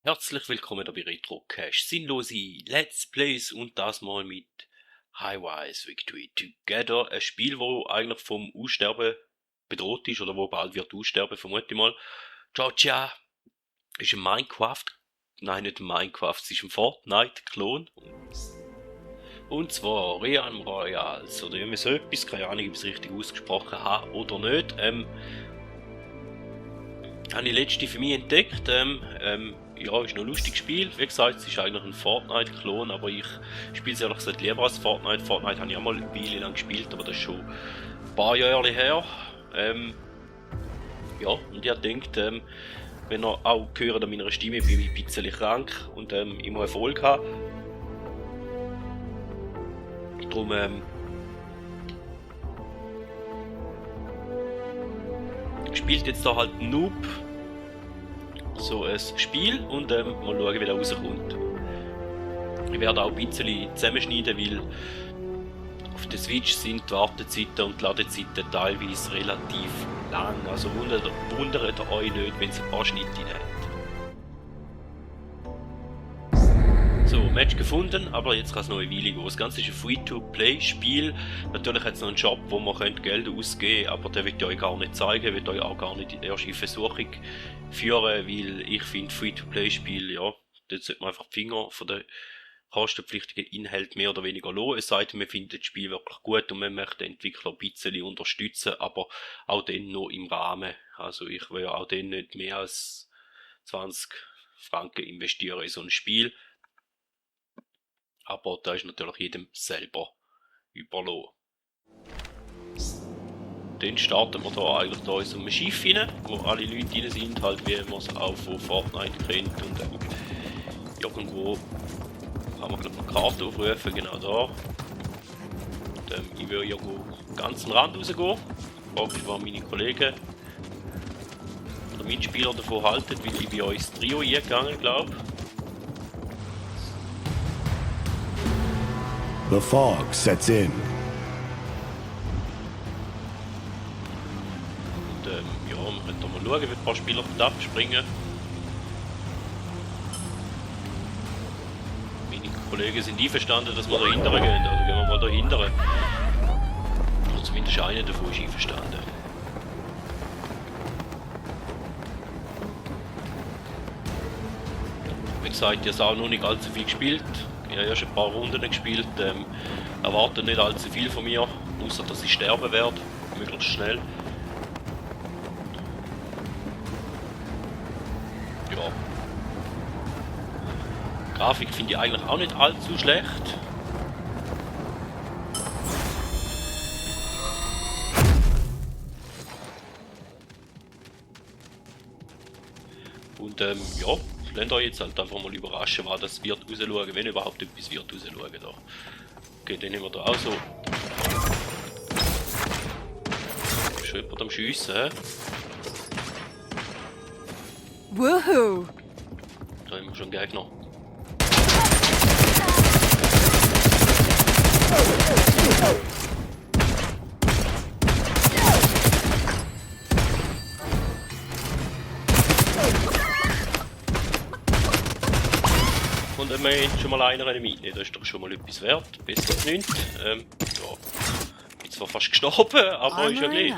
Herzlich willkommen bei Retrocash. Sinnlose Let's Plays und das mal mit Highwise Victory Together. Ein Spiel, wo eigentlich vom Aussterben bedroht ist oder wo bald wird aussterben, vermute ich mal. Georgia ist ein Minecraft, nein nicht ein Minecraft, es ist ein Fortnite-Klon. Und zwar Realm Royals oder irgendwie so etwas, keine Ahnung, ob ich es richtig ausgesprochen habe oder nicht. Habe ich letzte für mich entdeckt. Ja, ist noch ein lustiges Spiel. Wie gesagt, es ist eigentlich ein Fortnite-Klon, aber ich spiele es ehrlich gesagt lieber als Fortnite. Fortnite habe ich auch mal eine Weile lang gespielt, aber das ist schon ein paar Jahre her. Ja, und ich denke, wenn ihr auch gehört an meiner Stimme, bin ich ein bisschen krank und immer Erfolg habe. Darum spielt jetzt da halt Noob so ein Spiel und mal schauen, wie der rauskommt. Ich werde auch ein bisschen zusammenschneiden, weil auf der Switch sind die Wartezeiten und die Ladezeiten teilweise relativ lang. Also wundert euch nicht, wenn es ein paar Schnitte hat. So, Match gefunden, aber jetzt kann es noch eine Weile gehen. Das Ganze ist ein Free-to-Play-Spiel. Natürlich hat es noch einen Shop, wo man Geld ausgeben könnte, aber den will ich euch gar nicht zeigen, will euch auch gar nicht erst in Versuchung führen, weil ich finde Free-to-Play-Spiel, ja, dort sollte man einfach die Finger von den kostenpflichtigen Inhalten mehr oder weniger lassen. Es sei denn, man findet das Spiel wirklich gut und man möchte den Entwickler ein bisschen unterstützen, aber auch dann nur im Rahmen. Also ich will auch dann nicht mehr als 20 Franken investieren in so ein Spiel. Aber da ist natürlich jedem selber überlassen. Dann starten wir da eigentlich da in so einem Schiff rein, wo alle Leute rein sind, halt wie man es auch von Fortnite kennt. Und irgendwo kann man glaube ich eine Karte aufrufen, genau da. Und ich will irgendwo ganz am Rand rausgehen. Frage ich, was meine Kollegen oder Mitspieler davon halten, weil ich bei uns Trio eingegangen glaube. The fog sets in. Und ja, wir können da mal schauen, wie ein paar Spieler dort abspringen. Meine Kollegen sind einverstanden, dass wir da hinten gehen, also gehen wir mal da hinten. Oder zumindest einer davon ist einverstanden. Wie gesagt, ich habe auch noch nicht allzu viel gespielt. Ich habe erst ein paar Runden gespielt. Erwartet nicht allzu viel von mir, außer dass ich sterben werde, möglichst schnell. Ja. Grafik finde ich eigentlich auch nicht allzu schlecht. Und ja, lasst euch jetzt halt einfach mal überraschen, was das wird rausschauen, wenn überhaupt etwas wird rausschauen. Da. Okay, dann haben wir da auch so. Ist jemand am Schiessen, hä? Woohoo! Da haben wir schon einen Gegner. Und wenn wir jetzt schon mal einer mitnehmen, das ist doch schon mal etwas wert. Besser als nichts. Ja. Bin zwar fast gestorben, aber ist ja gleich.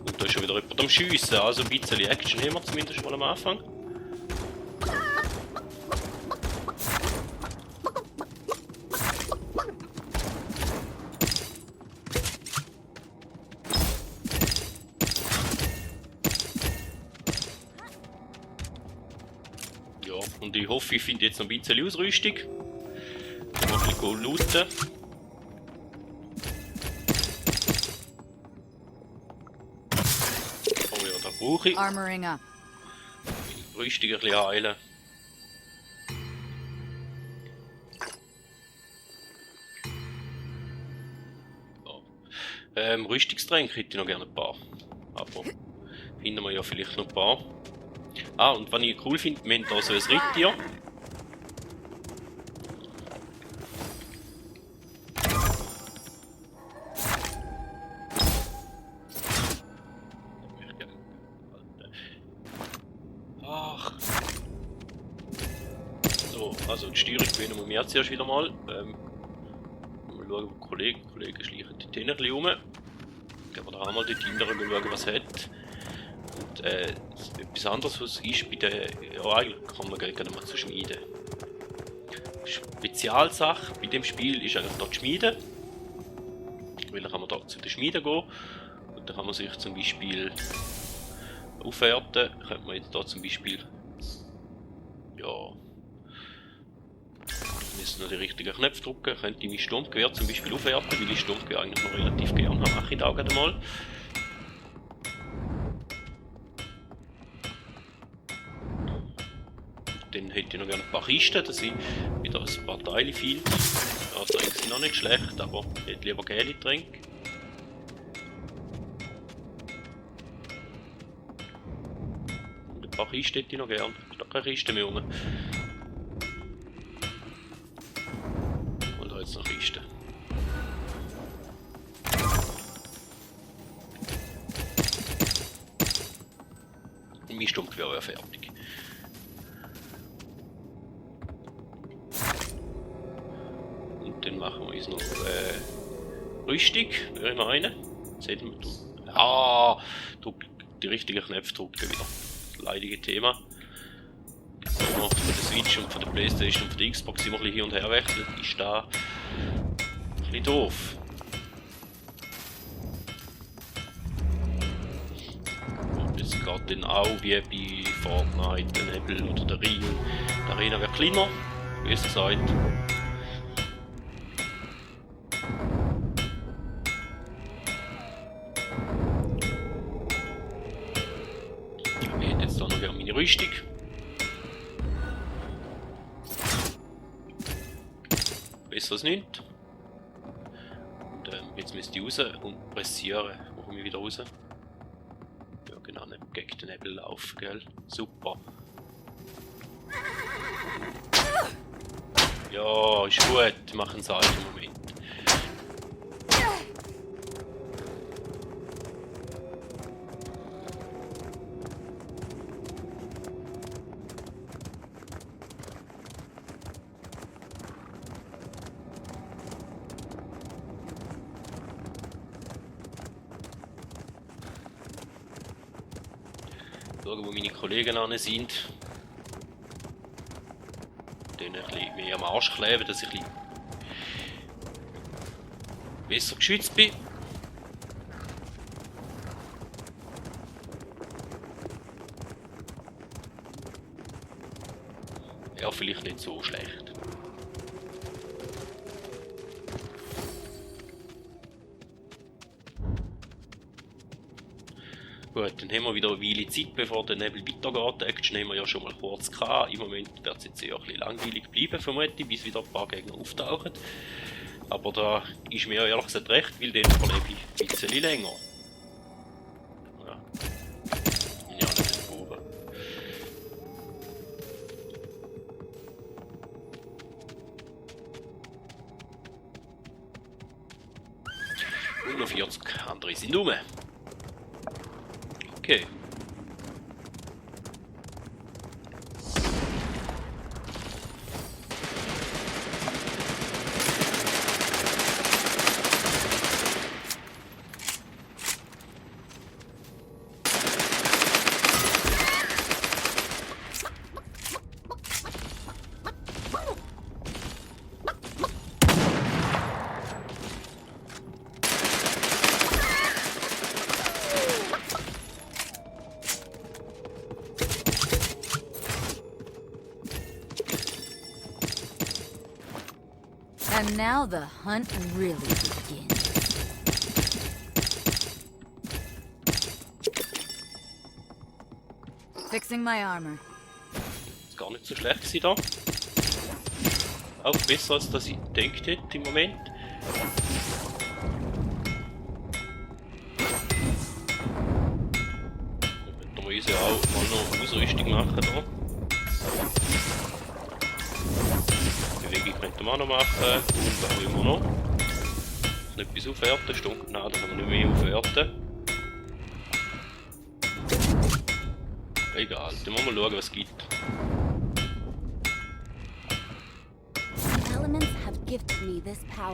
Und da ist schon wieder jemand am Schiessen, also ein bisschen Action haben wir zumindest schon mal am Anfang. Ja, und ich hoffe, ich finde jetzt noch ein bisschen Ausrüstung. Mal ein bisschen looten. Oh ja, da brauche ich. Armoring up. Rüstung ein bisschen heilen. Ja. Rüstungstränke hätte ich noch gerne ein paar. Aber finden wir ja vielleicht noch ein paar. Ah, und was ich cool finde, wir haben hier so ein Ritttier. Also die Steuerung gewinnen wir jetzt zuerst wieder mal. Mal schauen, wo die Kollegen schleichen die Tiere ein bisschen rum. Gehen wir da auch mal dort hinten schauen, was es hat. Und etwas anderes, was ist bei der... Ja, eigentlich kann man gerade mal zu schmieden. Spezialsache bei dem Spiel ist eigentlich dort Schmieden. Weil dann kann man da zu den Schmieden gehen. Und dann kann man sich zum Beispiel aufwerten. Könnte man jetzt da zum Beispiel... Ja... Ich müsste noch die richtigen Knöpfe drücken. Könnte ich mein Sturmgewehr zum Beispiel aufwerten, weil ich Sturmgewehr eigentlich noch relativ gerne habe. Mache ich da auch mal. Dann hätte ich noch gerne ein paar Kisten, dass ich wieder ein paar Teile finde. Ja, Tränke sind noch nicht schlecht, aber ich hätte lieber gelbe Tränke. Und ein paar Kisten hätte ich noch gerne. Ich habe keine Kiste mehr unten. Und da jetzt noch Kisten. Und mein Sturmgewehr wäre fertig. Dann machen wir uns noch Rüstung, würde ich meinen. Die richtigen Knöpfe drücken wieder. Das leidige Thema. Von der Switch und von der Playstation und von der Xbox immer ein bisschen hin und her wechseln, ist da ein bisschen doof. Und jetzt geht dann auch wie bei Fortnite, der Nebel oder der Ring. Die Arena wird kleiner, wie es gesagt. Rüstung. Besser als nichts. Und jetzt müsste ich raus und pressieren. Wo komme ich wieder raus? Ja genau, nicht gegen den Nebel laufen, gell? Super. Ja, ist gut. Wir machen es halt im Moment. Schauen, wo meine Kollegen an sind. Denen ein bisschen mehr am Arsch kleben, dass ich ein bisschen besser geschützt bin. Ja, vielleicht nicht so schlecht. Gut, dann haben wir wieder eine Weile Zeit, bevor der Nebel weitergeht. Die Action haben wir ja schon mal kurz gehabt. Im Moment wird es jetzt eher ein bisschen langweilig bleiben, vermutlich, bis wieder ein paar Gegner auftauchen. Aber da ist mir ehrlich gesagt recht, weil dann verlebe ich ein bisschen länger. Ja. Bin ja nicht oben. Und noch 40 andere sind rum. Okay. And now the hunt really begins. Fixing my armor. Ist gar nicht so schlecht gewesen da. Auch besser als das ich gedacht hätte im Moment. Da muss ich auch mal noch Ausrüstung machen da. Bewegung könnte man auch noch machen. Und was wollen wir noch? Noch etwas aufwerten? Stimmt, nein, da können wir nicht mehr aufwerten. Egal, dann wollen wir schauen, was es gibt. elements have gifted me this power.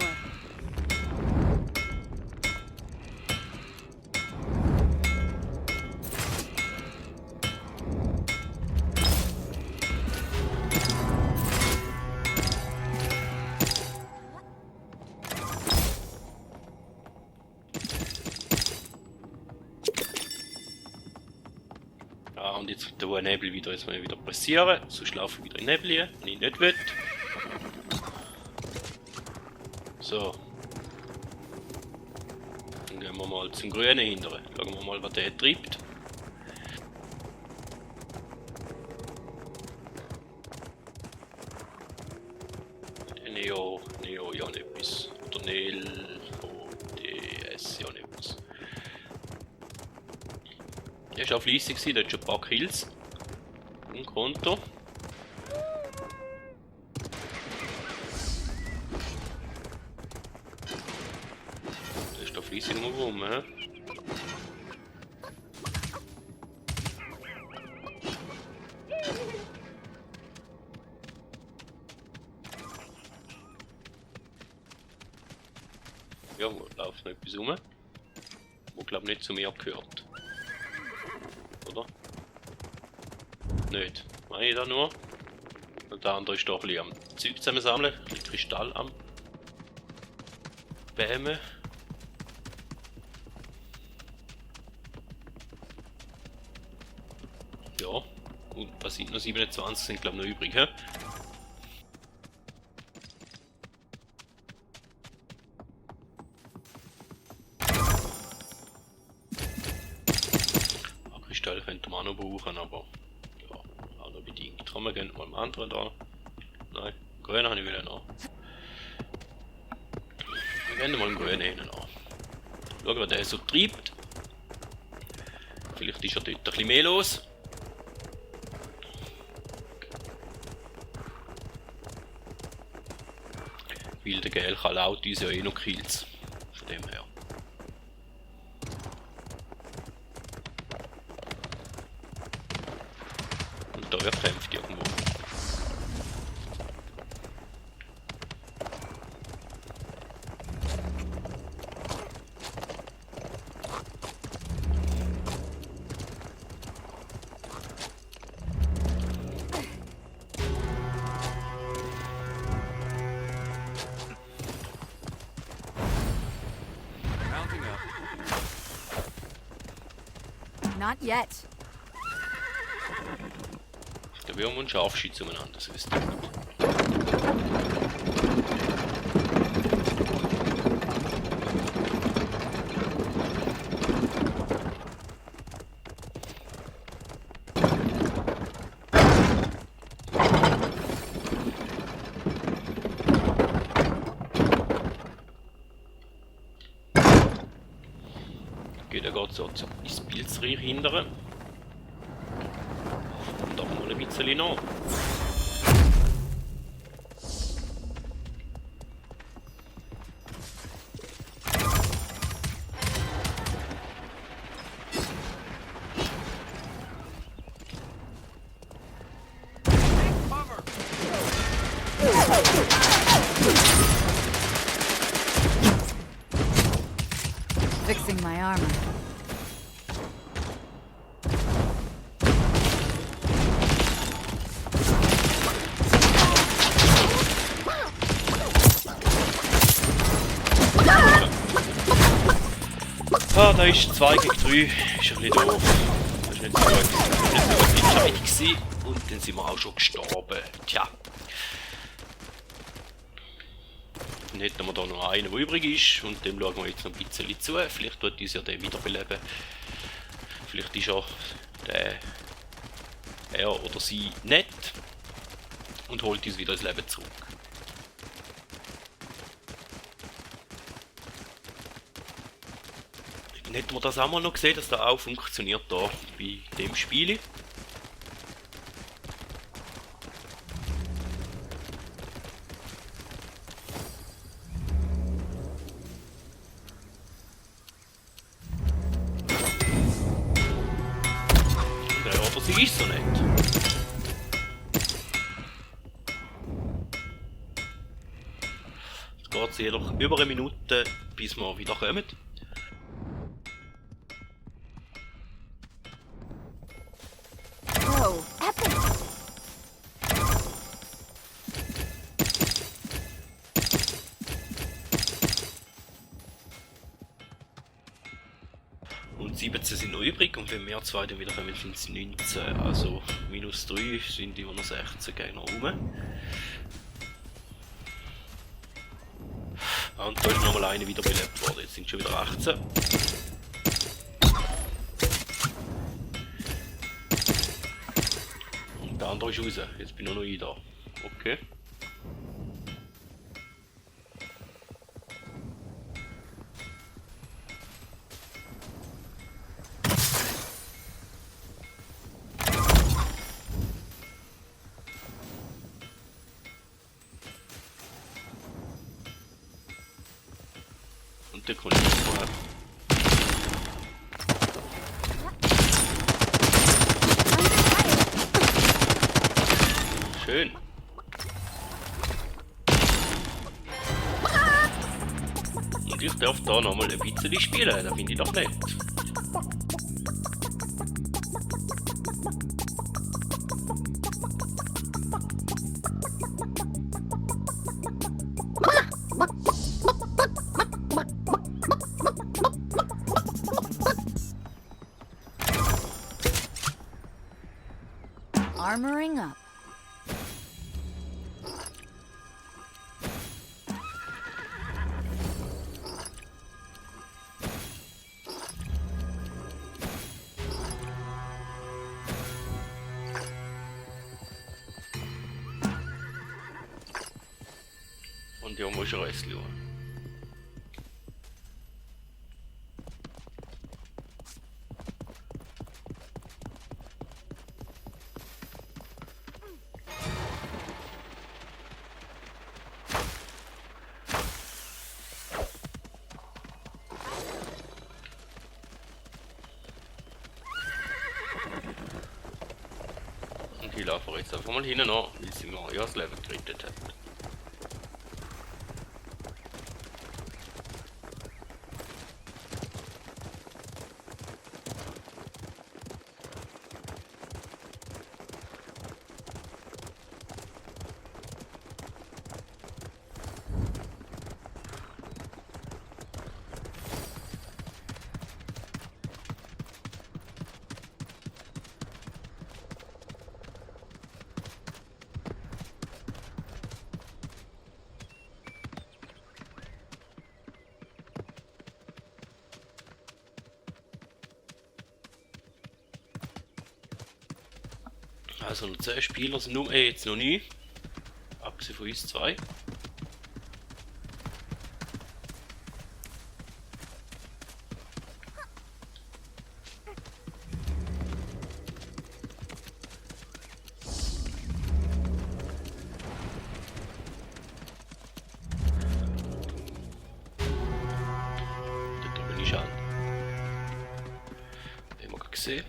Ja, und jetzt der Nebel wieder, jetzt mal wieder passieren, sonst laufe ich wieder in Nebel, wenn ich nicht will. So. Dann gehen wir mal zum Grünen hindern. Schauen wir mal, was der treibt. Neo, ja nicht etwas. Oder Nel, ODS, ja nicht etwas. Er war auch fleissig, der hat schon ein paar Kills. Im Konto. Der ist da fleissig rum, hä? Ja, wo läuft noch etwas rum? Wo glaub nicht zu mir gehört. Oder? Nicht. Meine ich da nur? Und der andere ist doch ein bisschen am Zeug zusammensammeln, ein bisschen Kristall am Bämen. Ja, und was sind noch 27 sind glaube ich noch übrig, hä? Kristall könnte man auch noch brauchen, aber ja, auch noch bedingt. Wir gehen mal am anderen da. Nein, grün habe ich wieder noch. Wir gehen mal im grünen hin an. Schauen, was der so treibt. Vielleicht ist ja dort ein bisschen mehr los. Weil der Gel kann laut uns ja eh noch Kills. Von dem her. Und da wird kämpft irgendwo. Not yet. Der Würm und Scharfschütze zueinander, das wisst ihr nicht. Okay, da geht es so ins Pilzreich hindern. Und da mal ein bisschen noch. Fixing my armor. Ah, da ist 2 gegen 3. Ist ein bisschen doof. Das war nicht so eine Entscheidung gewesen. Und dann sind wir auch schon gestorben. Tja. Dann hätten wir da noch einen, der übrig ist. Und dem schauen wir jetzt noch ein bisschen zu. Vielleicht tut uns ja der wiederbeleben. Vielleicht ist ja er oder sie nett. Und holt uns wieder ins Leben zurück. Hätten wir das auch mal noch gesehen, dass das auch funktioniert da bei dem Spiel. Der oder sie ist so nicht. es jedoch über eine Minute, bis wir wieder kommen. Whoa, epic! Und 17 sind noch übrig und wenn wir zwei dann wieder kommen, sind es 19. Also minus 3 sind immer noch 16 Gegner rum. Und da ist nochmal eine wieder belebt worden, jetzt sind schon wieder 18. Und der andere ist raus, jetzt bin nur noch ich da. Okay. Und der Kollege vorher. Schön. Und ich darf da nochmal ein bisschen spielen, das finde ich doch nett. Armoring up. Und ja, muss ich Rest schauen. Und ich laufe jetzt einfach mal hinten an, weil sie mir ja das Leben gerettet hat. Also noch 10 Spieler sind nur jetzt noch nie. Abgesehen von uns zwei. Da drüben ist an. Den haben wir gerade gesehen.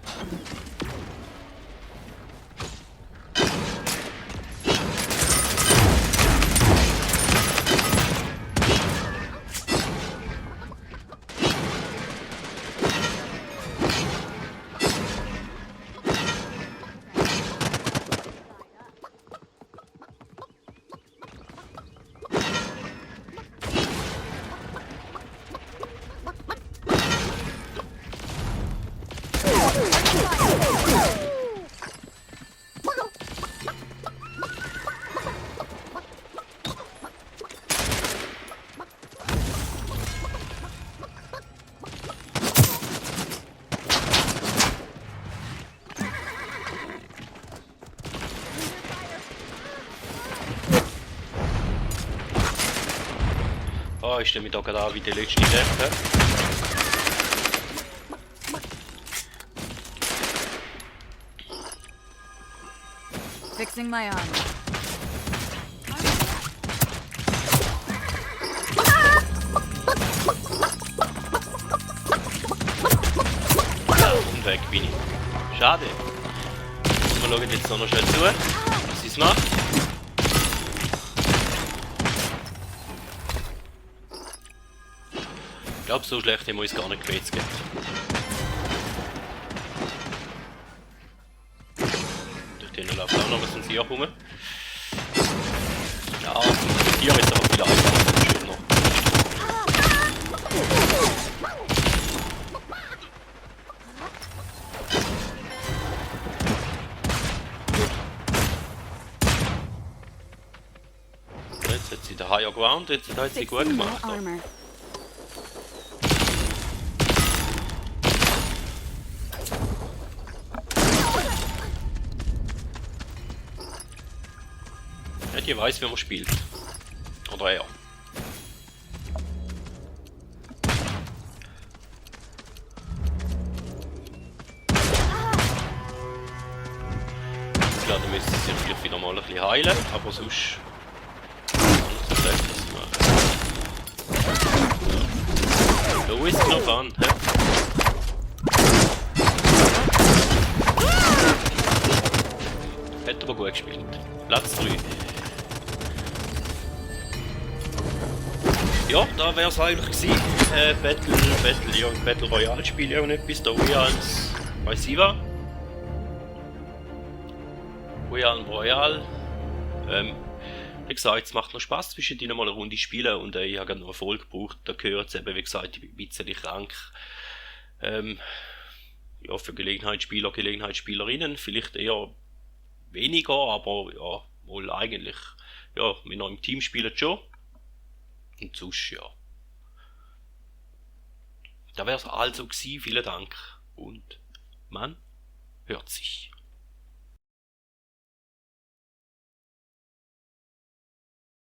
Ah, ich stelle mich da gerade an wie die letzte Treppe. Fixing my armor. Und weg bin ich. Schade. Wir schauen jetzt noch schnell zu, was sie es macht. glaube, so schlecht haben wir uns gar nicht gewetzt. Durch den läuft auch noch was ins Tier rum. Ja, das Tier ist aber viel einfacher und schöner. Jetzt hat sie den Higher Ground, jetzt hat sie gut Fixing my gemacht. armor. Ja, die weiß, wie man spielt. Oder er. Klar, dann müssen sie vielleicht wieder mal ein bisschen heilen, aber sonst... Da ist noch an, hä? Hat aber gut gespielt. Platz 3. Ja, da wäre es eigentlich gewesen. Battle Royale Spiel ja auch nicht bis da als weiß ich was. Royale. Wie gesagt, es macht noch Spaß zwischen denen mal eine Runde spielen und ich habe noch Erfolg gebraucht. Da gehört es eben, wie gesagt, ich bin ein bisschen krank. Ja, für Gelegenheitsspieler, Gelegenheitsspielerinnen vielleicht eher weniger, aber ja, wohl eigentlich, ja, mit noch im Team spielen schon. Und sonst, ja. Da wäre es also gewesen, vielen Dank und man hört sich.